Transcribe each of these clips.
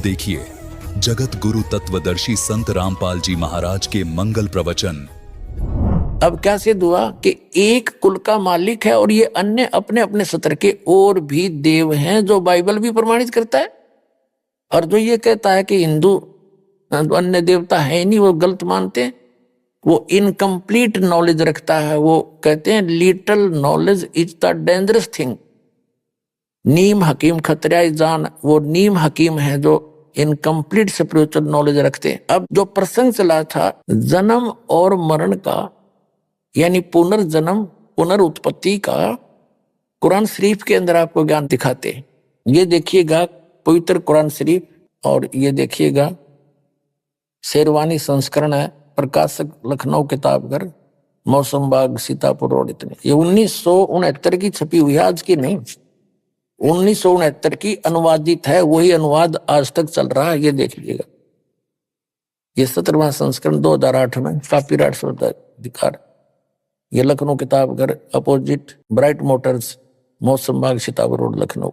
अब देखिए जगत गुरु तत्वदर्शी संत रामपाल जी महाराज के मंगल प्रवचन। अब क्या सिद्ध हुआ कि एक कुल का मालिक है और ये अन्य अपने अपने सत्र के और भी देव हैं, जो बाइबल भी प्रमाणित करता है। और जो ये कहता है कि हिंदू अन्य देवता है नहीं, वो गलत मानते हैं, वो इनकम्प्लीट नॉलेज रखता है। वो कहते हैं little knowledge is the dangerous thing. नीम हकीम खतरा जान, वो नीम हकीम है जो इनकम्प्लीट स्पिरिचुअल नॉलेज रखते हैं। अब जो प्रसंग चला था जन्म और मरण का, यानी पुनर्जन्म पुनरुत्पत्ति का, कुरान शरीफ के अंदर आपको ज्ञान दिखाते हैं। ये देखिएगा पवित्र कुरान शरीफ, और ये देखिएगा शेरवानी संस्करण है, प्रकाशक लखनऊ किताबघर, मौसम बाग सीतापुर रोड। इतने ये 1969 की छपी हुई है, आज की नहीं, 1969 की अनुवादित है। वही अनुवाद आज तक चल रहा है। ये देख लीजिएगा, ये 17वां संस्करण 2008 में कॉपीराइट अधिकार। ये Lucknow Kitabghar, opposite bright Motors, मौसम बाग सीतापुर रोड लखनऊ।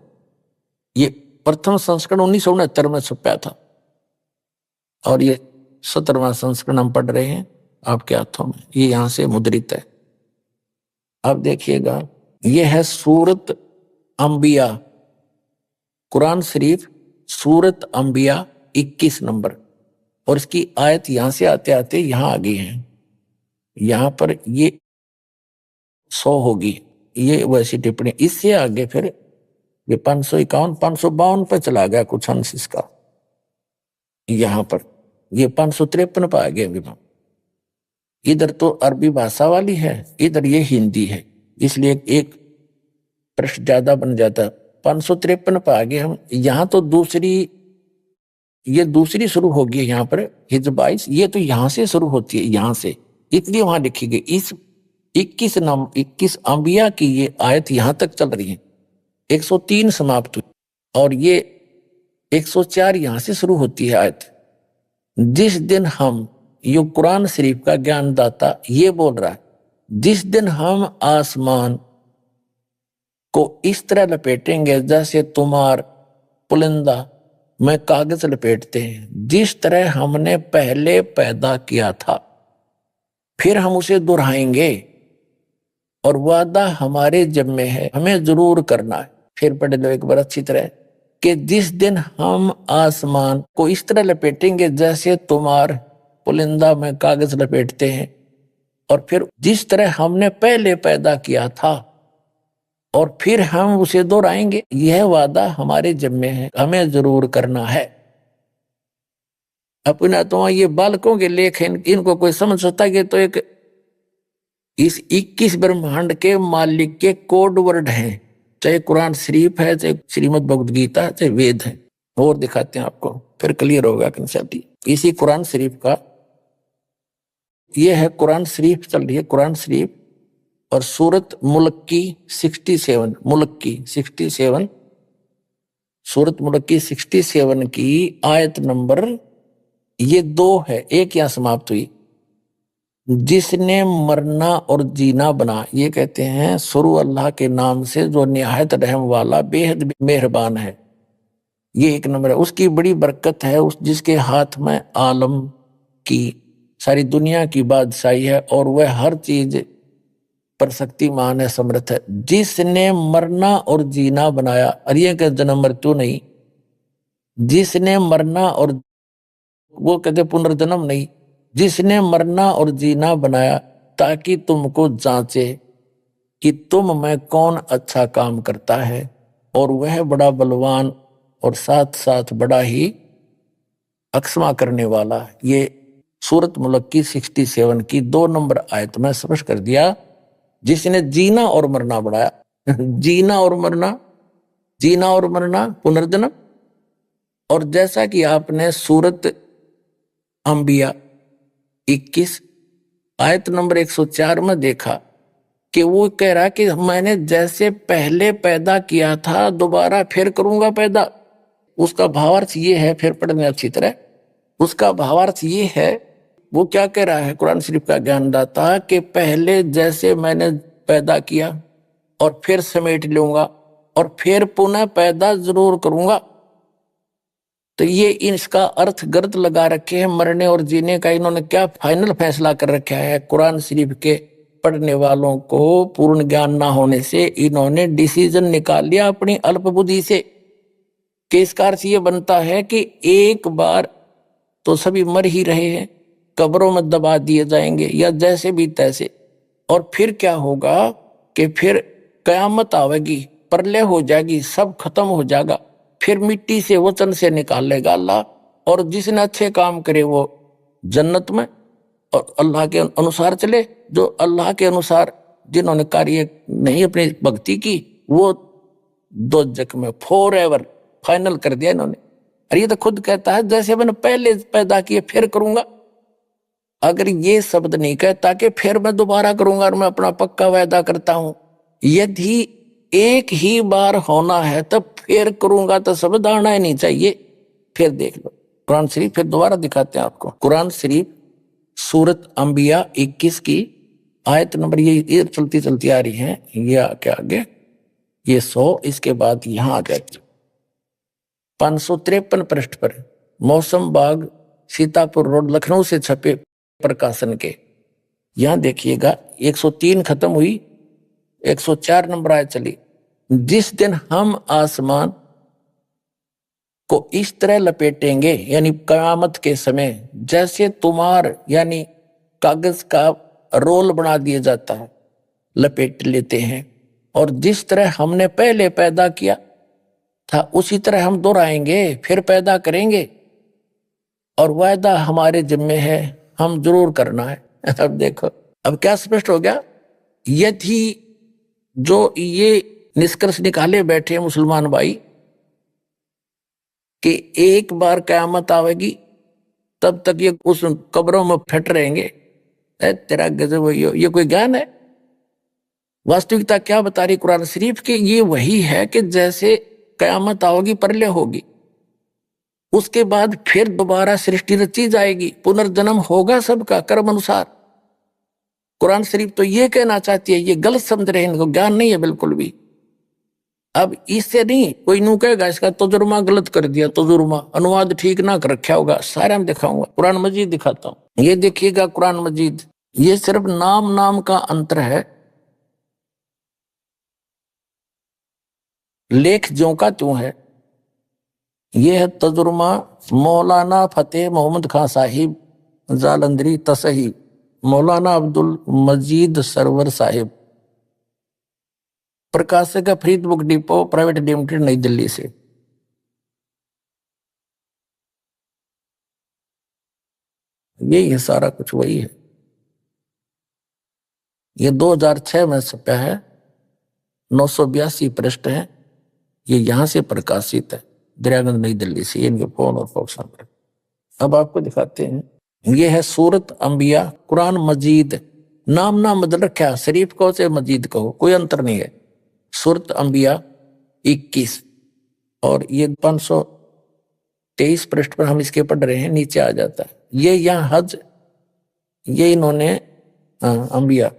ये प्रथम संस्करण 1969 में छपा था, और ये 17वां संस्करण हम पढ़ रहे हैं आपके हाथों में। ये यहां से मुद्रित है। अब देखिएगा, ये है सूरत अंबिया, कुरान शरीफ सूरत अंबिया 21 नंबर, और इसकी आयत यहां से आते आते यहां आ गई है। यहां पर ये 100 होगी, ये वैसी टिप्पणी। इससे आगे फिर ये 551 552 पे चला गया कुछ अंश इसका। यहां पर ये 553 पे आ गया विभाग। इधर तो अरबी भाषा वाली है, इधर ये हिंदी है, इसलिए एक प्रश्न ज्यादा बन जाता। 553 पे आ गए हम। यहां तो दूसरी, ये दूसरी शुरू होगी यहाँ पर हिज्ब 22, ये तो यहां से शुरू होती है, यहां से, इसलिए वहां लिखी गई। इस 21 अंबिया की ये आयत यहां तक चल रही है, 103 समाप्त हुई, और ये 104 यहां से शुरू होती है आयत। जिस दिन हम, ये कुरान शरीफ का ज्ञानदाता ये बोल रहा है, जिस दिन हम आसमान को इस तरह लपेटेंगे जैसे तुम्हार पुलिंदा में कागज लपेटते हैं, जिस तरह हमने पहले पैदा किया था, फिर हम उसे दोहराएंगे, और वादा हमारे जिम्मे है, हमें जरूर करना है। फिर पढ़ लो एक बार अच्छी तरह, कि जिस दिन हम आसमान को इस तरह लपेटेंगे जैसे तुम्हार पुलिंदा में कागज लपेटते हैं, और फिर जिस तरह हमने पहले पैदा किया था, और फिर हम उसे दोहराएंगे, यह वादा हमारे जिम्मे है, हमें जरूर करना है। अपना तो ये बालकों के लेख हैं, इनको कोई समझ सकता है कि तो एक इस 21 ब्रह्मांड के मालिक के कोड वर्ड हैं, चाहे कुरान शरीफ है, चाहे श्रीमद् भगवद गीता है, चाहे वेद है। और दिखाते हैं आपको, फिर क्लियर होगा कंसेप्ट। इसी कुरान शरीफ का ये है, कुरान शरीफ चल रही है, कुरान शरीफ और सूरत मुल्क की 67, मुल्क की 67, सूरत मुल्क की 67 की आयत नंबर ये 2 है, एक यहां समाप्त हुई। जिसने मरना और जीना बना, ये कहते हैं शुरू अल्लाह के नाम से जो निहायत रहम वाला बेहद मेहरबान है, ये 1 नंबर है। उसकी बड़ी बरकत है, उस जिसके हाथ में आलम की सारी दुनिया की बादशाही है, और वह हर चीज पर शक्तिमान है, समर्थ है। जिसने मरना और जीना बनाया, और ये कहते जन्म मृत्यु नहीं, जिसने मरना, और वो कहते पुनर्जन्म नहीं, जिसने मरना और जीना बनाया ताकि तुमको जांचे कि तुम में कौन अच्छा काम करता है, और वह बड़ा बलवान और साथ साथ बड़ा ही अक्षमा करने वाला। ये सूरत मुल्क की 67 की 2 नंबर आयत में स्पष्ट कर दिया। जिसने जीना और मरना बढ़ाया जीना और मरना, जीना और मरना, पुनर्जन्म। और जैसा कि आपने सूरत अंबिया 21 आयत नंबर 104 में देखा कि वो कह रहा कि मैंने जैसे पहले पैदा किया था दोबारा फिर करूंगा पैदा। उसका भावार्थ ये है, फिर पढ़ने अच्छी तरह, उसका भावार्थ ये है, वो क्या कह रहा है कुरान शरीफ का ज्ञानदाता, कि पहले जैसे मैंने पैदा किया और फिर समेट लूंगा और फिर पुनः पैदा जरूर करूंगा। तो ये इसका अर्थ गलत लगा रखे हैं। मरने और जीने का इन्होंने क्या फाइनल फैसला कर रखा है? कुरान शरीफ के पढ़ने वालों को पूर्ण ज्ञान ना होने से इन्होंने डिसीजन निकाल लिया अपनी अल्प बुद्धि से, कि इसका अर्थ ये बनता है कि एक बार तो सभी मर ही रहे हैं, कब्रों में दबा दिए जाएंगे या जैसे भी तैसे, और फिर क्या होगा कि फिर कयामत आवेगी, प्रलय हो जाएगी, सब खत्म हो जाएगा, फिर मिट्टी से वचन से निकाल लेगा अल्लाह, और जिसने अच्छे काम करे वो जन्नत में और अल्लाह के अनुसार चले, जो अल्लाह के अनुसार जिन्होंने कार्य नहीं अपनी भक्ति की वो दोजख में फॉर एवर फाइनल कर दिया इन्होंने। और ये तो खुद कहता है जैसे मैंने पहले पैदा किए फिर करूंगा। अगर ये शब्द नहीं कहता कि फिर मैं दोबारा करूंगा, और मैं अपना पक्का वायदा करता हूं, यदि एक ही बार होना है तब फिर करूंगा, तो शब्द आना ही नहीं चाहिए। फिर देख लो कुरान शरीफ, फिर दोबारा दिखाते हैं आपको। कुरान शरीफ सूरत अंबिया 21 की आयत नंबर ये चलती चलती आ रही है, ये आगे आगे ये 100, इसके बाद यहां आ जाए 553 पृष्ठ पर मौसम बाग सीतापुर रोड लखनऊ से छपे प्रकाशन के। यहां देखिएगा 103 खत्म हुई, 104 नंबर आयत चली। जिस दिन हम आसमान को इस तरह लपेटेंगे, यानी कयामत के समय, जैसे तुम्हार यानी कागज का रोल बना दिया जाता है, लपेट लेते हैं, और जिस तरह हमने पहले पैदा किया था उसी तरह हम दोहराएंगे, फिर पैदा करेंगे, और वायदा हमारे जिम्मे है, हम जरूर करना है। अब देखो अब क्या स्पष्ट हो गया। यदि जो ये निष्कर्ष निकाले बैठे मुसलमान भाई कि एक बार कयामत आवेगी तब तक ये उस कब्रों में फट रहेंगे, तेरा गजब, ये कोई ज्ञान है? वास्तविकता क्या बता रही कुरान शरीफ की? ये वही है कि जैसे कयामत आओगी, प्रलय होगी, उसके बाद फिर दोबारा सृष्टि रची जाएगी, पुनर्जन्म होगा सबका कर्म अनुसार। कुरान शरीफ तो ये कहना चाहती है, ये गलत समझ रहे हैं, इनको ज्ञान नहीं है बिल्कुल भी। अब इससे नहीं कोई नू कहेगा इसका तजुर्मा गलत कर दिया, तजुर्मा अनुवाद ठीक ना कर रखा होगा, सारा मैं दिखाऊंगा। कुरान मजीद दिखाता हूं, ये देखिएगा कुरान मजीद, ये सिर्फ नाम नाम का अंतर है, लेख ज्यों का त्यों है। ये है तजुर्मा मौलाना फतेह मोहम्मद खान साहिब जालंधरी तसही, मौलाना अब्दुल मजीद सरवर साहिब, प्रकाशक है Farid book depot private limited, नई दिल्ली से। यही है सारा कुछ, वही है। ये 2006 में छपा है, 982 पृष्ठ है, ये यहां से प्रकाशित है, दरियागंज नई दिल्ली से। इनके फोन और फॉक्स नंबर। अब आपको दिखाते हैं, ये है सूरत अंबिया कुरान मजीद, नाम ना बदल रखा, शरीफ कहो चाहे मजीद कहो, कोई अंतर नहीं है। सूरत अंबिया 21 और ये 523 पृष्ठ पर हम इसके पढ़ रहे हैं, नीचे आ जाता है ये यहाँ हज, ये इन्होंने अंबिया।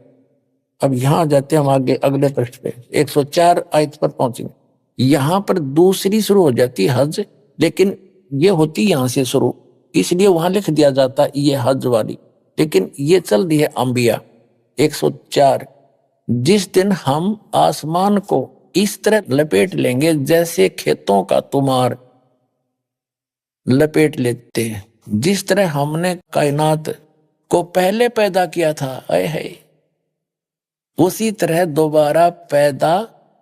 अब यहां जाते हैं हम आगे अगले पृष्ठ पे 104 आयत पर पहुंचेंगे। यहां पर दूसरी शुरू हो जाती है हज, लेकिन ये होती यहां से शुरू, इसलिए वहां लिख दिया जाता है ये हज वाली, लेकिन ये चल रही है अंबिया 104। जिस दिन हम आसमान को इस तरह लपेट लेंगे जैसे खेतों का तुमार लपेट लेते हैं, जिस तरह हमने कायनात को पहले पैदा किया था, आए है उसी तरह दोबारा पैदा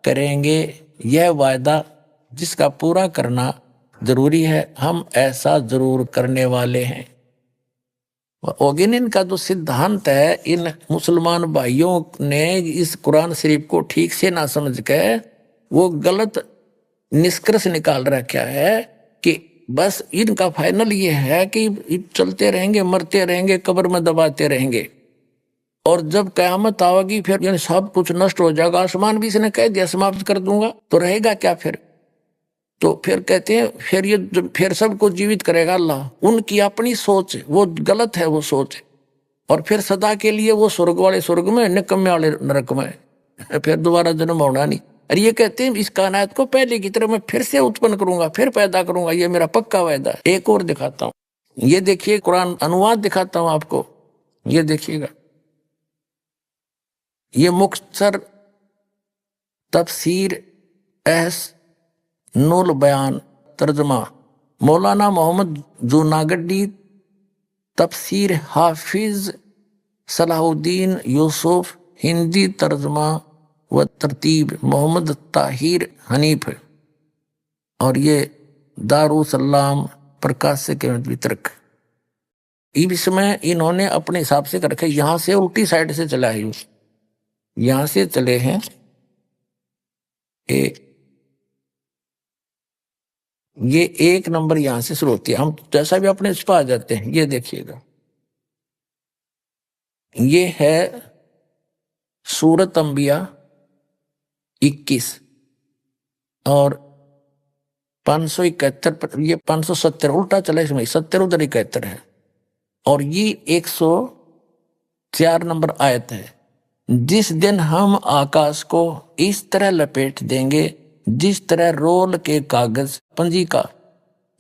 करेंगे। यह वायदा जिसका पूरा करना जरूरी है, हम ऐसा जरूर करने वाले हैं। ओगिन का जो सिद्धांत है, इन मुसलमान भाइयों ने इस कुरान शरीफ को ठीक से ना समझ के वो गलत निष्कर्ष निकाल रखा है कि बस इनका फाइनल ये है कि चलते रहेंगे, मरते रहेंगे, कब्र में दबाते रहेंगे, और जब कयामत आवेगी फिर यानी सब कुछ नष्ट हो जाएगा। आसमान भी इसने कह दिया समाप्त कर दूंगा, तो रहेगा क्या फिर? तो फिर कहते हैं फिर ये फिर सबको जीवित करेगा अल्लाह। उनकी अपनी सोच वो गलत है, वो सोच, और फिर सदा के लिए वो स्वर्ग वाले स्वर्ग में, निकम्मे वाले नरक में, फिर दोबारा जन्म होना नहीं। اور یہ کہتے ہیں اس کائنات کو پہلے کی طرح میں پھر سے اتپن کروں گا، پھر پیدا کروں گا، یہ میرا پکا وعدہ ہے۔ ایک اور دکھاتا ہوں، یہ دیکھیے قرآن انواد دکھاتا ہوں آپ کو، یہ دیکھیے گا، یہ مختصر تفسیر احسن البیان ترجمہ مولانا محمد جوناگڈی، تفسیر حافظ صلاح الدین یوسف، ہندی ترجمہ و ترتیب محمد طاہر حنیف، اور یہ دارالسلام پرکاشک وترک۔ اس میں انہوں نے اپنے حساب سے کر رکھا، یہاں سے الٹی سائڈ سے چلا ہے، یہاں سے چلے ہیں یہ ایک نمبر یہاں سے شروع ہوتی ہے، ہم جیسا بھی اپنے اس پہ آ جاتے ہیں۔ یہ دیکھیے گا، یہ ہے سورۃ انبیاء 21 اور 571 پر، یہ 570 الٹا چلا، اس میں 70 ادھر 71 ہے، اور یہ 104 نمبر آیت ہے۔ جس دن ہم آکاش کو اس طرح لپیٹ دیں گے جس طرح رول کے کاغذ پنجی کا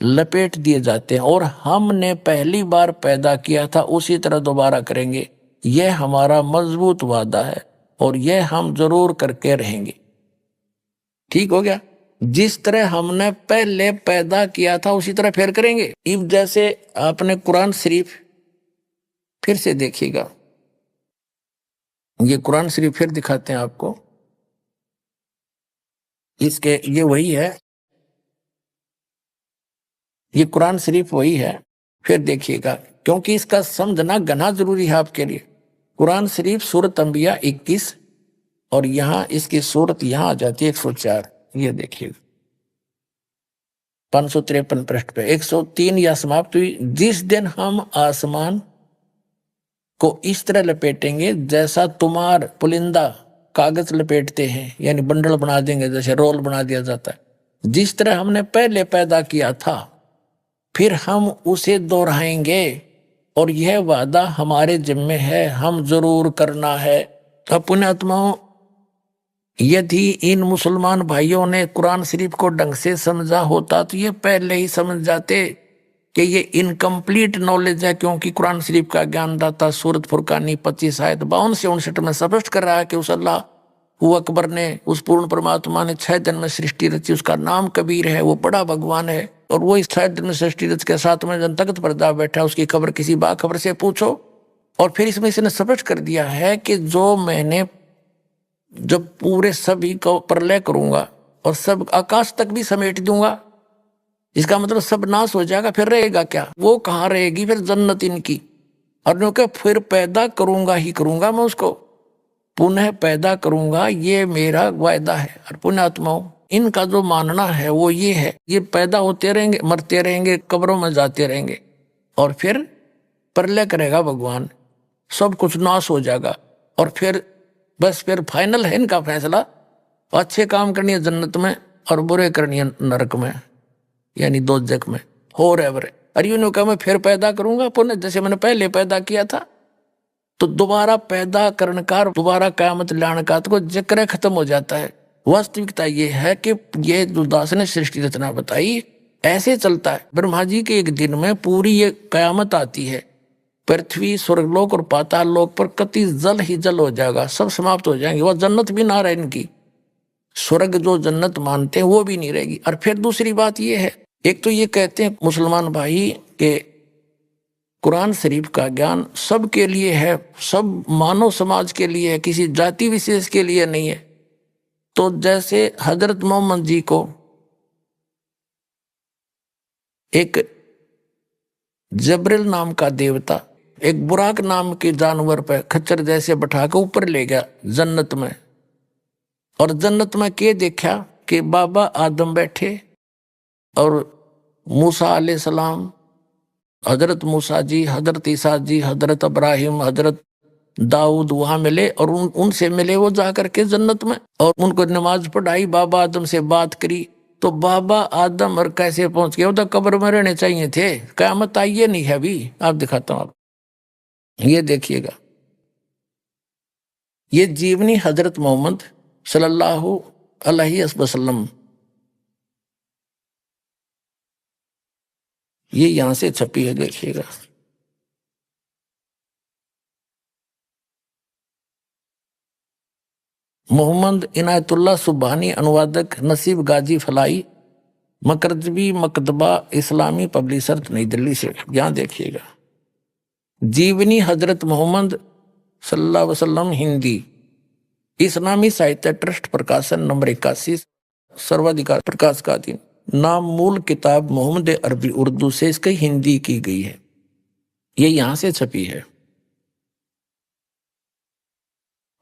لپیٹ دیے جاتے ہیں، اور ہم نے پہلی بار پیدا کیا تھا اسی طرح دوبارہ کریں گے، یہ ہمارا مضبوط وعدہ ہے اور یہ ہم ضرور کر کے رہیں گے۔ ٹھیک ہو گیا، جس طرح ہم نے پہلے پیدا کیا تھا اسی طرح پھر کریں گے۔ اب جیسے آپ نے قرآن شریف پھر سے دیکھیے گا، یہ قرآن شریف پھر دکھاتے ہیں آپ کو، اس کے یہ وہی ہے، یہ قرآن شریف وہی ہے، پھر دیکھیے گا، کیونکہ اس کا سمجھنا گنا ضروری ہے آپ کے لیے۔ قرآن شریف سورۃ انبیاء 21 اور یہاں اس کی صورت یہاں آ جاتی ہے 104، یہ دیکھیے گا 553 پرسٹ پہ 103 یا سماپت ہوئی۔ جس دن ہم آسمان کو اس طرح لپیٹیں گے جیسا تمہار پلندہ کاغذ لپیٹتے ہیں، یعنی بنڈل بنا دیں گے، جیسے رول بنا دیا جاتا ہے، جس طرح ہم نے پہلے پیدا کیا تھا پھر ہم اسے دہرائیں گے، اور یہ وعدہ ہمارے ذمہ ہے، ہم ضرور کرنا ہے۔ اپنے آتماؤں، یدی ان مسلمان بھائیوں نے قرآن شریف کو ڈھنگ سے سمجھا ہوتا تو یہ پہلے ہی سمجھ جاتے کہ یہ انکمپلیٹ نالج ہے، کیونکہ قرآن شریف کا گیان داتا سورۃ فرقانی 25 آیت 52 سے 59 میں سپشٹ کر رہا ہے کہ اس اللہ وہ اکبر نے، اس پورن پرماتما نے 6 دن میں سرشٹی رچی، اس کا نام کبیر ہے، وہ بڑا بھگوان ہے، اور وہ اس 6 دن میں سرشٹی رچ کے 7 دن تخت پر جا بیٹھا، اس کی خبر کسی باخبر سے پوچھو۔ اور پھر اس میں اس نے سپشٹ کر دیا ہے کہ جو میں نے جب پورے سبھی کو پرلے کروں گا اور سب آکاش تک بھی سمیٹ دوں گا، اس کا مطلب سب ناش ہو جائے گا، پھر رہے گا کیا؟ وہ کہاں رہے گی؟ پھر جنت ان کی، اور جو کہ پھر پیدا کروں گا ہی کروں گا، میں اس کو پنہ پیدا کروں گا، یہ میرا وعدہ ہے۔ اور پنیاتماؤں، ان کا جو ماننا ہے وہ یہ ہے، یہ پیدا ہوتے رہیں گے، مرتے رہیں گے، قبروں میں جاتے رہیں گے، اور پھر پرلے کرے گا بھگوان، سب کچھ ناش ہو جائے گا، اور پھر بس پھر فائنل ہے ان کا فیصلہ، اچھے کام کرنی ہے جنت میں اور برے کرنی ہے نرک میں، یعنی دوزخ میں، ہو رہے اور یوں نے کہا میں پھر پیدا کروں گا پنہ جیسے میں نے پہلے پیدا کیا تھا۔ تو دوبارہ پیدا کرنے کا، دوبارہ قیامت لانے کا تو ذکر ختم ہو جاتا ہے۔ واستوکتا یہ ہے کہ یہ جو داس نے سرشٹی رچنا بتائی ایسے چلتا ہے۔ برہما جی کے ایک دن میں پوری یہ قیامت آتی ہے، پرتھوی، سورگ لوک اور پاتال لوک پر کتی جل ہی جل ہو جائے گا، سب سماپت ہو جائیں گے، وہ جنت بھی نہ رہے ان کی، سورگ جو جنت مانتے ہیں وہ بھی نہیں رہے گی۔ اور پھر دوسری بات یہ ہے، ایک تو یہ کہتے ہیں مسلمان بھائی کہ قرآن شریف کا گیان سب کے لیے ہے، سب مانو سماج کے لیے ہے، کسی ذاتی وشیش کے لیے نہیں ہے۔ تو جیسے حضرت محمد جی کو ایک جبرل نام کا دیوتا ایک براق نام کے جانور پہ کھچر جیسے بٹھا کے اوپر لے گیا جنت میں، اور جنت میں کے دیکھا کہ بابا آدم بیٹھے اور موسیٰ علیہ السلام، حضرت موسیٰ جی، حضرت عیسیٰ جی، حضرت ابراہیم، حضرت داؤد وہاں ملے، اور ان سے ملے وہ جا کر کے جنت میں، اور ان کو نماز پڑھائی، بابا آدم سے بات کری۔ تو بابا آدم اور کیسے پہنچ گئے؟ وہ تو قبر میں رہنے چاہیے تھے، قیامت آئیے نہیں ہے ابھی، آپ دکھاتا ہوں آپ، یہ دیکھیے گا، یہ جیونی حضرت محمد صلی اللہ علیہ وسلم، یہ یہاں سے چھپی ہے، دیکھیے گا۔ محمد عنایت اللہ سبحانی، انوادک نصیب غازی فلائی، مکرجوی مکتبہ اسلامی پبلشر نئی دلی سے، یہاں دیکھیے گا۔ جیونی حضرت محمد صلی اللہ علیہ وسلم ہندی، اسلامی ساہتیہ ٹرسٹ پرکاشن نمبر 81، سروادھیکار پرکاش کا ادھین، نام مول کتاب محمد عربی اردو سے اس کی ہندی کی گئی ہے، یہ یہاں سے چھپی ہے،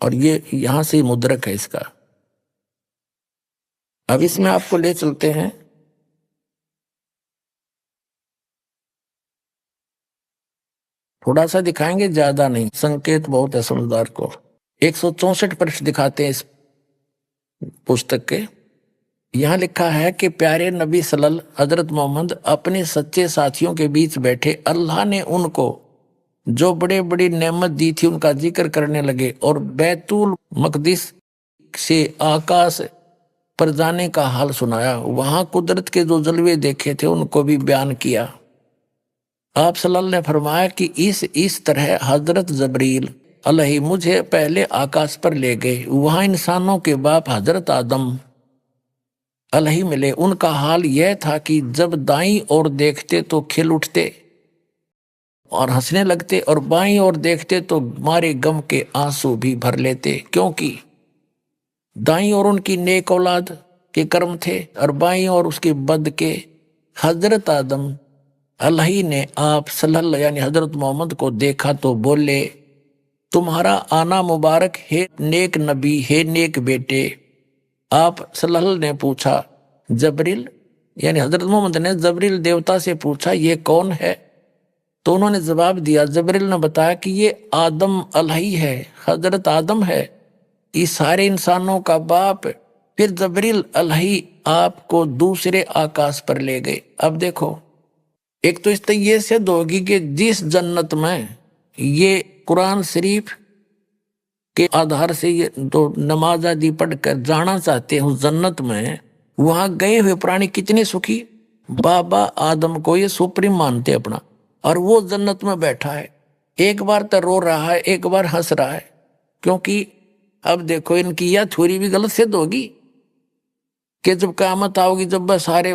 اور یہ یہاں سے مدرک ہے اس کا۔ اب اس میں آپ کو لے چلتے ہیں تھوڑا سا دکھائیں گے، زیادہ نہیں، سنکیت بہت ہے سمجھدار کو۔ 164 پرچ دکھاتے ہیں اس پستک کے۔ یہاں لکھا ہے کہ پیارے نبی صلی اللہ علیہ وسلم حضرت محمد اپنے سچے ساتھیوں کے بیچ بیٹھے، اللہ نے ان کو جو بڑے بڑی نعمت دی تھی ان کا ذکر کرنے لگے، اور بیت المقدس سے آکاش پر جانے کا حال سنایا، وہاں قدرت کے جو جلوے دیکھے تھے ان کو بھی بیان کیا۔ آپ صلی اللہ علیہ وسلم نے فرمایا کہ اس طرح حضرت جبریل علیہ مجھے پہلے آکاش پر لے گئے، وہاں انسانوں کے باپ حضرت آدم علیہ ملے۔ ان کا حال یہ تھا کہ جب دائیں اور دیکھتے تو کھل اٹھتے اور ہنسنے لگتے، اور بائیں اور دیکھتے تو مارے غم کے آنسو بھی بھر لیتے، کیونکہ دائیں اور ان کی نیک اولاد کے کرم تھے، اور بائیں اور اس کے بد کے۔ حضرت آدم علیہ نے آپ صلی اللہ یعنی حضرت محمد کو دیکھا تو بولے، تمہارا آنا مبارک ہے نیک نبی، ہے نیک بیٹے۔ آپ صلی اللہ علیہ وسلم نے پوچھا، جبریل یعنی حضرت محمد نے جبریل دیوتا سے پوچھا یہ کون ہے؟ تو انہوں نے جواب دیا، جبریل نے بتایا کہ یہ آدم علیہ ہے، حضرت آدم ہے، اس سارے انسانوں کا باپ۔ پھر جبریل علیہ آپ کو دوسرے آکاش پر لے گئے۔ اب دیکھو، ایک تو اس طرح یہ سدھ ہوگی کہ جس جنت میں یہ قرآن شریف کے آدھار سے یہ تو نماز آدھی پڑھ کر جانا چاہتے ہیں اس جنت میں، وہاں گئے ہوئے پرانی کتنے سکھی، بابا آدم کو یہ سپریم مانتے اپنا، اور وہ جنت میں بیٹھا ہے، ایک بار تو رو رہا ہے، ایک بار ہنس رہا ہے، کیونکہ اب دیکھو ان کی یہ تھیوری بھی غلط سدھ ہوگی کہ جب قیامت آؤگی، جب بس سارے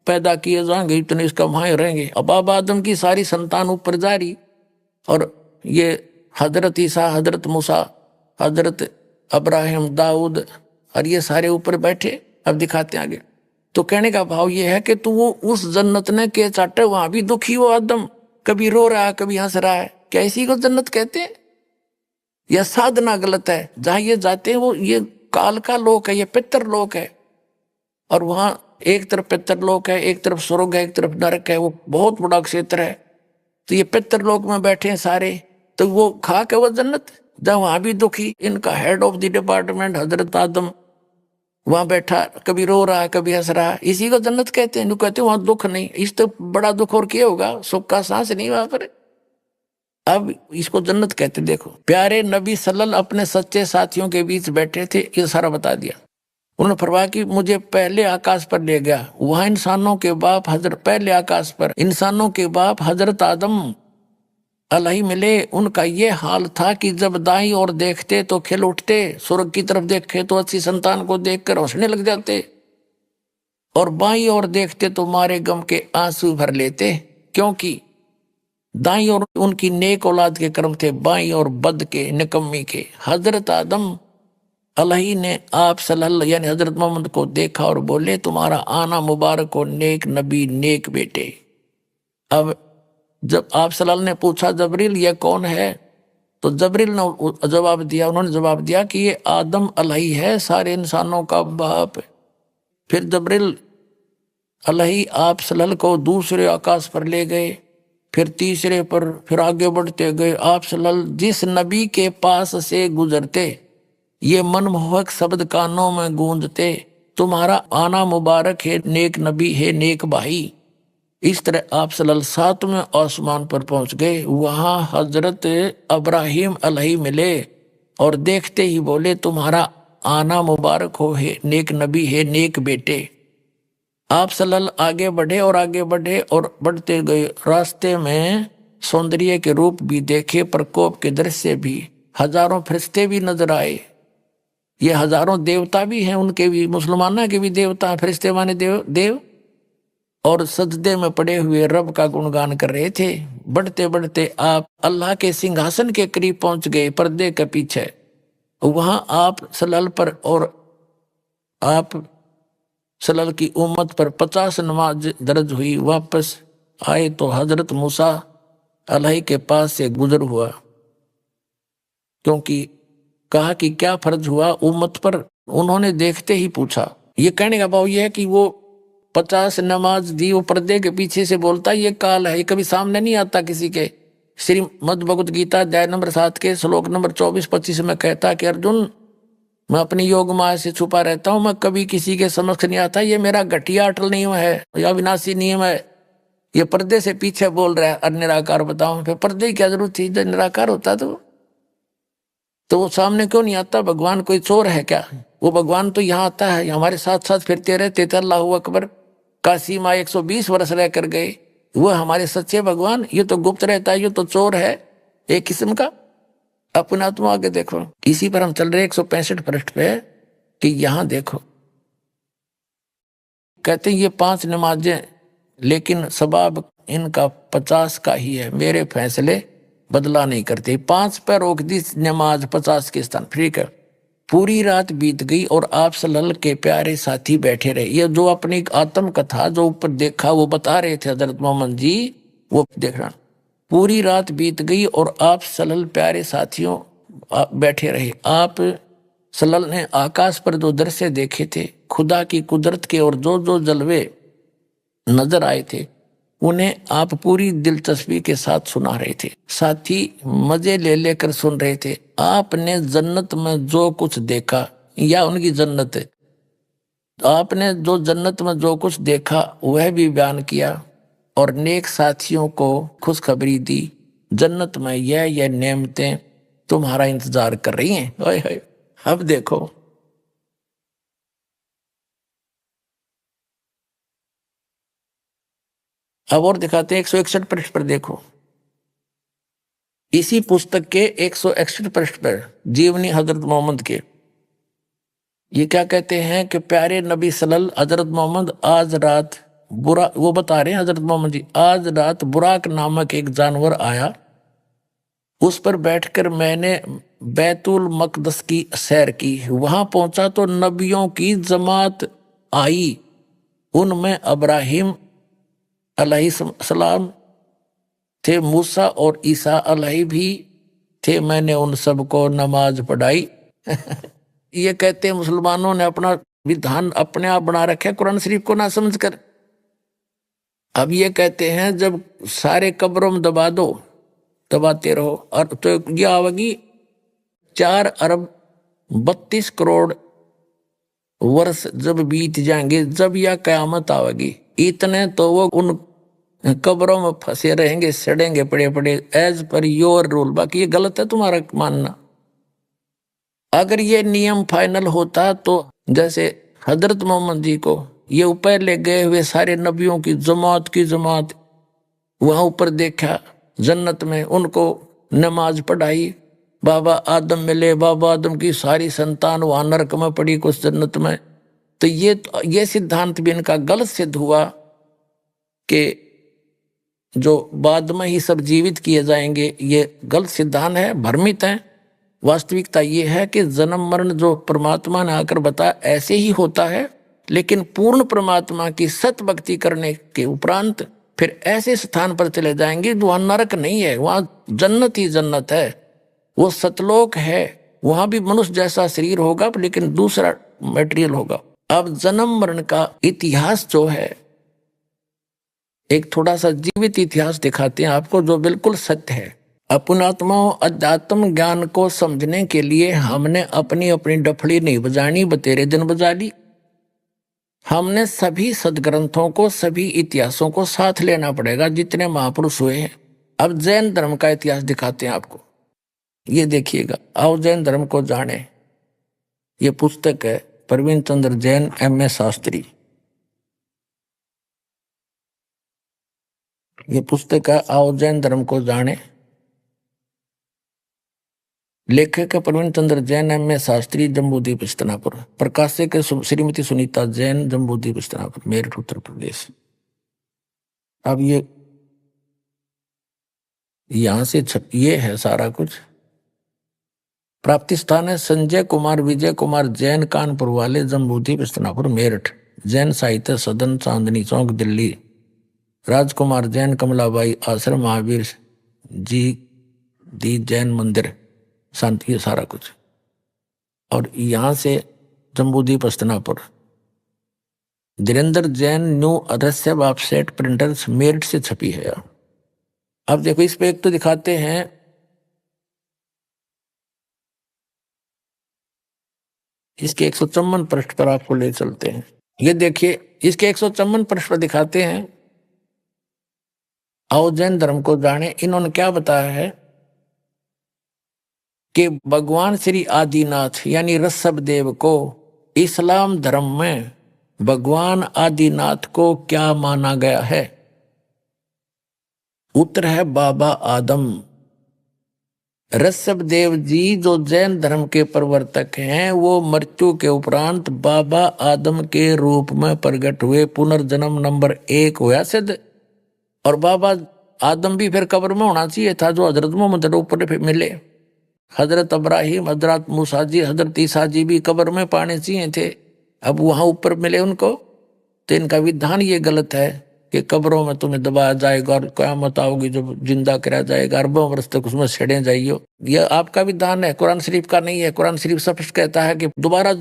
پیدا کیے جائیں گے اتنے اس کا وہاں رہیں گے، اب بابا آدم کی ساری سنتان اوپر جاری، اور یہ حضرت عیسیٰ، حضرت موسیٰ، حضرت ابراہیم، داؤد، اور یہ سارے اوپر بیٹھے۔ اب دکھاتے ہیں آگے، تو کہنے کا بھاؤ یہ ہے کہ تو وہ اس جنت نے کے چاٹے، وہاں بھی دکھی وہ آدم، کبھی رو رہا ہے کبھی ہنس رہا ہے، کیا اسی کو جنت کہتے ہیں؟ یا سادھنا غلط ہے؟ جہاں یہ جاتے ہیں وہ یہ کال کا لوک ہے، یہ پتر لوک ہے، اور وہاں ایک طرف پتر لوک ہے، ایک طرف سرگ ہے، ایک طرف نرک ہے، وہ بہت بڑا کھیتر ہے، تو یہ پتر لوک میں بیٹھے ہیں سارے، تو وہ کھا کے وہ جنت، جہاں وہاں بھی دکھی، ان کا ہیڈ آف دی ڈپارٹمنٹ حضرت آدم وہاں بیٹھا، کبھی رو رہا ہے کبھی ہنس رہا ہے، اسی کو جنت کہتے ہیں۔ کہتے ہیں وہاں دکھ نہیں، اس تو بڑا دکھ اور کیا ہوگا، سکھ کا سانس نہیں وہاں پر، اب اس کو جنت کہتے ہیں۔ دیکھو، پیارے نبی صلی اللہ علیہ وسلم اپنے سچے ساتھیوں کے بیچ بیٹھے تھے، یہ سارا بتا دیا۔ انہوں نے فرمایا کہ مجھے پہلے آکاش پر لے گیا، وہاں انسانوں کے باپ حضرت پہلے آکاش پر انسانوں کے باپ حضرت آدم علیہ ملے۔ ان کا یہ حال تھا کہ جب دائیں اور دیکھتے تو کھل اٹھتے، سرگ کی طرف دیکھے تو اچھی سنتان کو دیکھ کر ہنسنے لگ جاتے، اور بائیں اور دیکھتے تو مارے غم کے آنسو بھر لیتے، کیونکہ دائیں اور ان کی نیک اولاد کے کرم تھے، بائیں اور بد کے نکمی کے۔ حضرت آدم علیہ نے آپ صلی اللہ یعنی حضرت محمد کو دیکھا اور بولے، تمہارا آنا مبارک ہو نیک نبی، نیک بیٹے۔ اب جب آپ صلی اللہ علیہ نے پوچھا، جبریل یہ کون ہے؟ تو جبریل نے جواب دیا، انہوں نے جواب دیا کہ یہ آدم علیہ ہے، سارے انسانوں کا باپ۔ پھر جبریل علیہ آپ صلی اللہ علیہ کو دوسرے آکاش پر لے گئے، پھر تیسرے پر، پھر آگے بڑھتے گئے۔ آپ صلی اللہ علیہ جس نبی کے پاس سے گزرتے، یہ من موہک شبد کانوں میں گونجتے، تمہارا آنا مبارک ہے نیک نبی، ہے نیک بھائی۔ اس طرح آپ صلی اللہ علیہ وسلم 7ویں آسمان پر پہنچ گئے، وہاں حضرت ابراہیم علیہ ملے، اور دیکھتے ہی بولے، تمہارا आना मुबारक हो, है नेक नबी है नेक बेटे। आप सल्लल्लाहु आगे बढ़े और आगे बढ़े और बढ़ते गए, रास्ते में सौंदर्य के रूप भी देखे, प्रकोप के दृश्य भी, हजारों फरिश्ते भी नजर आए। ये हजारों देवता भी हैं, उनके भी, मुसलमानों के भी देवता, फरिश्ते माने देव, और सजदे में पड़े हुए रब का गुणगान कर रहे थे। बढ़ते बढ़ते आप अल्लाह के सिंहासन के करीब पहुंच गए, पर्दे के पीछे। वहां आप सल्लल्लाहु पर और आप सल्लल्लाहु की उम्मत पर 50 नमाज दर्ज हुई। वापस आए तो हजरत मूसा अलैहि के पास से गुजर हुआ, क्योंकि कहा कि क्या फर्ज हुआ उम्मत पर। उन्होंने देखते ही पूछा। ये कहने का भाव ये है कि वो 50 नमाज दी, वो पर्दे के पीछे से बोलता, ये काल है, ये कभी सामने नहीं आता किसी के। श्रीमद् भगवत गीता अध्याय नंबर 7 के श्लोक नंबर 24-25 में कहता कि अर्जुन, मैं अपनी योग माया से छुपा रहता हूं, मैं कभी किसी के समक्ष नहीं आता, ये मेरा घटिया अटल नियम है या विनाशी नियम है। ये पर्दे से पीछे बोल रहा है, और निराकार बताओ, फिर पर्दे की क्या जरूरत थी, जब निराकार होता तो वो सामने क्यों नहीं आता। भगवान कोई चोर है क्या? वो भगवान तो यहाँ आता है, हमारे साथ साथ फिरते रहते थे। अल्लाहू अकबर, काशी माँ 120 वर्ष रह कर गए, वो हमारे सच्चे भगवान। ये तो गुप्त रहता है, ये तो चोर है एक किस्म का। अपना तुम आगे देखो, इसी पर हम चल रहे 165 पृष्ठ पे, कि यहां देखो कहते हैं ये 5 नमाजें, लेकिन सबाब इनका 50 का ही है, मेरे फैसले बदला नहीं करते। 5 पर रोक दी नमाज, 50 के स्थान। ठीक है, पूरी रात बीत गई और आप सल्लल्लाहु के प्यारे साथी बैठे रहे। ये जो अपनी आत्म कथा जो ऊपर देखा वो बता रहे थे हजरत मोहम्मद जी, वो देखना। पूरी रात बीत गई और आप सल्लल्लाहु प्यारे साथियों बैठे रहे। आप सल्लल्लाहु ने आकाश पर जो दृश्य देखे थे, खुदा की कुदरत के, और जो जो जलवे नजर आए थे, उन्हें आप पूरी दिलचस्पी के साथ सुना रहे थे। साथी मजे ले लेकर सुन रहे थे। आपने जन्नत में जो कुछ देखा, या उनकी जन्नत, आपने जो जन्नत में जो कुछ देखा वह भी बयान किया, और नेक साथियों को खुशखबरी दी। जन्नत में यह नेमतें तुम्हारा इंतजार कर रही हैं। ओए होए, अब देखो, अब और दिखाते हैं 161 पृष्ठ पर। देखो, इसी पुस्तक के 161 पृष्ठ पर जीवनी हजरत मोहम्मद के, ये क्या कहते हैं कि प्यारे नबी सल्लल्लाहु हजरत मोहम्मद आज रात बुरा, वो बता रहे हैं हजरत मोहम्मद जी, आज रात बुराक नामक एक जानवर आया, उस पर बैठकर मैंने बैतुल मकदस की सैर की। वहां पहुंचा तो नबियों की जमात आई, उनमें इब्राहिम अलैहिस्सलाम थे, मूसा और ईसा अलैहि भी थे। मैंने उन सबको नमाज पढ़ाई। ये कहते हैं मुसलमानों ने अपना विधान अपने आप बना रखे, कुरान शरीफ को ना समझकर। अब ये कहते हैं जब सारे कब्रों में दबा दो, दबाते रहो, और तो ये आवेगी 4 अरब 32 करोड़ वर्ष जब बीत जाएंगे, जब यह कयामत आवेगी, इतने तो वो उन कब्रों में फंसे रहेंगे, सड़ेंगे पड़े पड़े, एज पर योर रूल। बाकी ये गलत है तुम्हारा मानना। अगर ये नियम फाइनल होता तो जैसे हजरत मोहम्मद जी को ये ऊपर ले गए हुए सारे नबियों की जमात वहां ऊपर देखा जन्नत में, उनको नमाज पढ़ाई, बाबा आदम मिले, बाबा आदम की सारी संतान वहां नरक में पड़ी, कुछ जन्नत में। तो ये सिद्धांत भी इनका गलत सिद्ध हुआ कि जो बाद में ही सब जीवित किए जाएंगे। ये गलत सिद्धांत है, भ्रमित है। वास्तविकता ये है कि जन्म मरण जो परमात्मा ने आकर बताया ऐसे ही होता है, लेकिन पूर्ण परमात्मा की सत भक्ति करने के उपरांत फिर ऐसे स्थान पर चले जाएंगे वहां नरक नहीं है, वहां जन्नत ही जन्नत है, वो सतलोक है। वहां भी मनुष्य जैसा शरीर होगा लेकिन दूसरा मटेरियल होगा। अब जन्म मरण का इतिहास जो है, एक थोड़ा सा जीवित इतिहास दिखाते हैं आपको जो बिल्कुल सत्य है। अपनात्माओं, अध्यात्म ज्ञान को समझने के लिए हमने अपनी अपनी डफड़ी नहीं बजानी, बतेरे दिन बजा ली। हमने सभी सदग्रंथों को, सभी इतिहासों को साथ लेना पड़ेगा जितने महापुरुष हुए हैं। अब जैन धर्म का इतिहास दिखाते हैं आपको, ये देखिएगा, आओ जैन धर्म को जाने। ये पुस्तक है प्रवीण चंद्र जैन M.A. शास्त्री। ये पुस्तक है आओ जैन धर्म को जाने। लेखक है प्रवीण चंद्र जैन M.A. शास्त्री, जम्बूद्वीप हस्तिनापुर। प्रकाशक है श्रीमती सुनीता जैन, जम्बूद्वीप हस्तिनापुर, मेरठ, उत्तर प्रदेश। अब ये यहां से ये है सारा कुछ। प्राप्ति स्थान है संजय कुमार विजय कुमार जैन, कानपुर वाले, जम्बूद्वीप हस्तिनापुर, मेरठ। जैन साहित्य सदन, चांदनी चौक, दिल्ली। राजकुमार जैन, कमलाबाई आश्रम, महावीर जी दी जैन मंदिर, शांति, सारा कुछ। और यहां से जम्बूद्वीप हस्तिनापुर। धीरेन्द्र जैन, न्यू अदृश्य ऑफसेट प्रिंटर्स, मेरठ से छपी है। अब देखो इस पे एक तो दिखाते हैं इसके 154 पृष्ठ पर आपको ले चलते हैं। ये देखिए इसके 154 पृष्ठ पर दिखाते हैं आओ जैन धर्म को जाने। इन्होंने क्या बताया है कि भगवान श्री आदिनाथ यानी ऋषभ देव को इस्लाम धर्म में भगवान आदिनाथ को क्या माना गया है? उत्तर है बाबा आदम। ऋषभ देव जी जो जैन धर्म के प्रवर्तक हैं वो मृत्यु के उपरांत बाबा आदम के रूप में प्रकट हुए, पुनर्जन्म नंबर 1 हुआ सिद्ध। और बाबा आदम भी फिर कब्र में होना चाहिए था जो हजरत मोहम्मद ऊपर मिले। हजरत इब्राहिम, हजरत मूसा जी, हजरत ईसा जी भी कब्र में पाने चाहिए थे, अब वहां ऊपर मिले उनको। तो इनका विधान ये गलत है कि कब्रों में तुम्हें दबाया जाएगा और क़यामत आओगी जब जिंदा करा जाएगा, अरबों वर्ष तक उसमें छेड़े जाइयो। यह आपका विधान है, कुरान शरीफ का नहीं है। कुरान शरीफ स्पष्ट कहता है कि दोबारा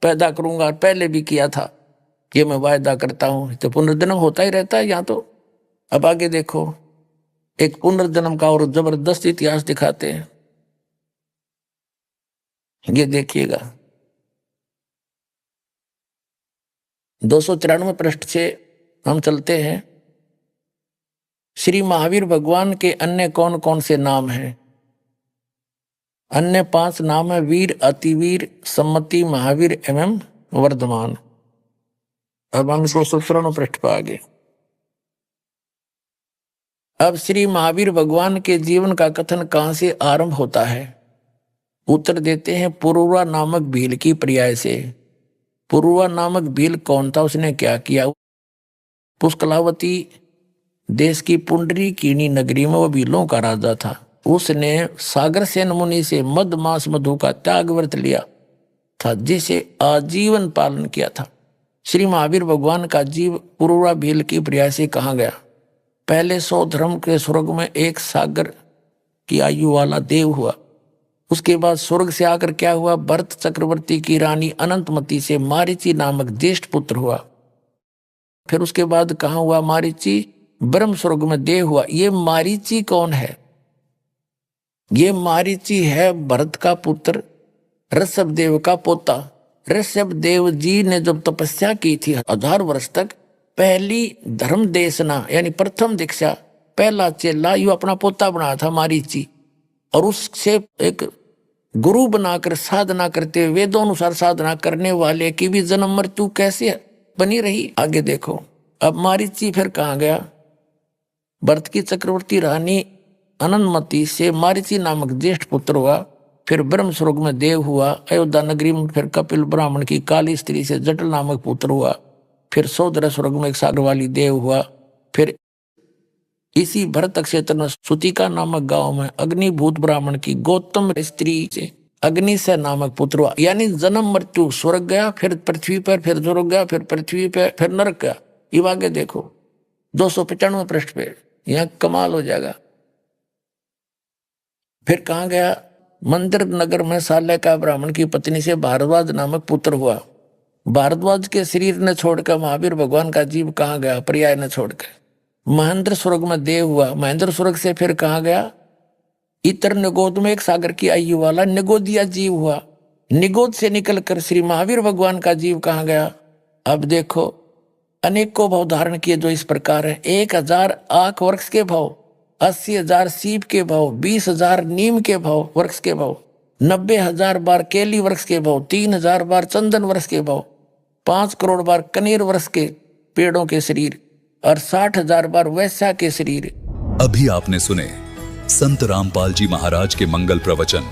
पैदा करूंगा, और पहले भी किया था, ये मैं वायदा करता हूं। तो पुनर्जन्म होता ही रहता है यहाँ तो। अब आगे देखो एक पुनर्जन्म का और जबरदस्त इतिहास दिखाते हैं। ये देखिएगा 294 पृष्ठ से हम चलते हैं। श्री महावीर भगवान के अन्य कौन कौन से नाम हैं? अन्य 5 नाम है वीर, अतिवीर, सम्मति, महावीर एवं वर्धमान। अब हम 294 पृष्ठ पर आगे। अब श्री महावीर भगवान के जीवन का कथन कहां से आरंभ होता है? उत्तर देते हैं पुरुवा नामक भील की पर्याय से। पुरुवा नामक भील कौन था, उसने क्या किया? पुष्कलावती देश की पुंडरी कीनी नगरी में वो भीलों का राजा था। उसने सागर सेन मुनि से मद मास मधु का त्याग व्रत लिया था, जिसे आजीवन पालन किया था। श्री महावीर भगवान का जीव पुरुवा भील की पर्याय से कहा गया। पहले 100 धर्म के स्वर्ग में एक सागर की आयु वाला देव हुआ। उसके बाद स्वर्ग से आकर क्या हुआ? भरत चक्रवर्ती की रानी अनंतमती से मारीची नामक ज्येष्ठ पुत्र हुआ। फिर उसके बाद कहाँ हुआ? मारीची ब्रह्म स्वर्ग में देव हुआ। ये मारीची कौन है? ये मारीची है भरत का पुत्र, ऋषभ देव का पोता। ऋषभ देव जी ने जब तपस्या की थी 1000 वर्ष तक, पहली धर्म देशना यानी प्रथम दीक्षा, पहला चेला यू अपना पोता बनाया था मारीची। और उससे एक गुरु बनाकर साधना करते हुए वेदों अनुसार साधना करने वाले की भी जन्म मृत्यु कैसे बनी रही? आगे देखो। अब मारीची फिर कहाँ गया? भरत की चक्रवर्ती रानी अनंतमती से मारीची नामक ज्येष्ठ पुत्र हुआ। फिर ब्रह्म स्वर्ग में देव हुआ। अयोध्या नगरी में फिर कपिल ब्राह्मण की काली स्त्री से जटल नामक पुत्र हुआ। फिर सौदर स्वर्ग में एक सागर वाली देव हुआ। फिर इसी भरत क्षेत्र में सुतिका नामक गांव में अग्निभूत ब्राह्मण की गौतम स्त्री से अग्नि से नामक पुत्र हुआ। यानी जन्म मृत्यु स्वर्ग गया, फिर पृथ्वी पर, फिर स्वर्ग गया, फिर पृथ्वी पर, फिर नरक गया। ये आगे देखो 295 पृष्ठ पे, यहाँ कमाल हो जाएगा। फिर कहाँ गया? मंदिर नगर में साल्य का ब्राह्मण की पत्नी से भारद्वाज नामक पुत्र हुआ। भारद्वाज के शरीर ने छोड़कर महावीर भगवान का जीव कहाँ गया? पर्याय ने छोड़कर महेंद्र स्वर्ग में देव हुआ। महेंद्र स्वर्ग से फिर कहाँ गया? इतर निगोद में एक सागर की आयु वाला निगोदिया जीव हुआ। निगोद से निकलकर श्री महावीर भगवान का जीव कहाँ गया? अब देखो अनेकों भाव धारण किए जो इस प्रकार है। 1000 आख वृक्ष के भाव, 80,000 सीप के भाव, 20,000 नीम के भाव वृक्ष के भाव, 90,000 बार केली वृक्ष के भाव, 3,000 बार चंदन वृक्ष के भाव, 5 करोड़ बार कनेर वृक्ष के पेड़ों के शरीर और 60,000 बार वैश्या के शरीर। अभी आपने सुने संत रामपाल जी महाराज के मंगल प्रवचन।